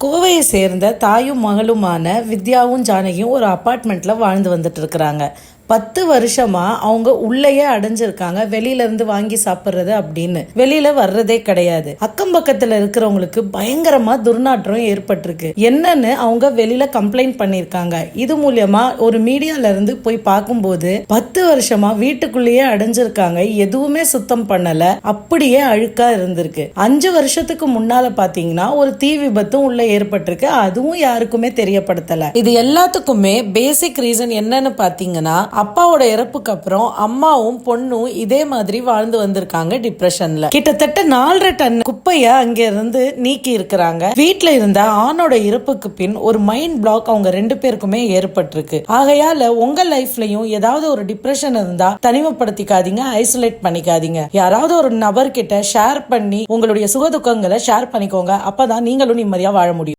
கோவையை சேர்ந்த தாயும் மகளுமான வித்யாவும் ஜானகியும் ஒரு அப்பார்ட்மெண்ட்ல வாழ்ந்து வந்துட்டு இருக்கிறாங்க. 10 வருஷமா அவங்க உள்ளேயே அடைஞ்சிருக்காங்க. வெளியில இருந்து வாங்கி சாப்பிடுறது அப்படின்னு வெளியில வர்றதே கிடையாது. அக்கம் பக்கத்துல இருக்கிறவங்களுக்கு பயங்கரமா துர்நாற்றம் ஏற்பட்டிருக்கு. என்னன்னு அவங்க வெளியில கம்ப்ளைண்ட் பண்ணிருக்காங்க. இது மூலியமா ஒரு மீடியால இருந்து போய் பார்க்கும்போது 10 வருஷமா வீட்டுக்குள்ளேயே அடைஞ்சிருக்காங்க. எதுவுமே சுத்தம் பண்ணல, அப்படியே அழுக்கா இருந்திருக்கு. 5 வருஷத்துக்கு முன்னால பாத்தீங்கன்னா ஒரு தீ விபத்தும் உள்ள ஏற்பட்டிருக்கு. அதுவும் யாருக்குமே தெரியப்படுத்தல. இது எல்லாத்துக்குமே பேசிக் ரீசன் என்னன்னு பாத்தீங்கன்னா, அப்பாவோட இறப்புக்கு அப்புறம் அம்மாவும் பொண்ணும் இதே மாதிரி வாழ்ந்து வந்திருக்காங்க டிப்ரெஷன்ல. கிட்டத்தட்ட 4.5 டன் குப்பைய அங்க இருந்து நீக்கி இருக்கிறாங்க. வீட்டுல இருந்த ஆணோட இறப்புக்கு பின் ஒரு மைண்ட் பிளாக் அவங்க 2 பேருக்குமே ஏற்பட்டிருக்கு. ஆகையால உங்க லைஃப்லயும் ஏதாவது ஒரு டிப்ரெஷன் இருந்தா தனிமைப்படுத்திக்காதீங்க, ஐசோலேட் பண்ணிக்காதீங்க. யாராவது ஒரு நபர்கிட்ட ஷேர் பண்ணி உங்களுடைய சுகதுக்கங்களை ஷேர் பண்ணிக்கோங்க. அப்பதான் நீங்களும் நிம்மதியா வாழ முடியும்.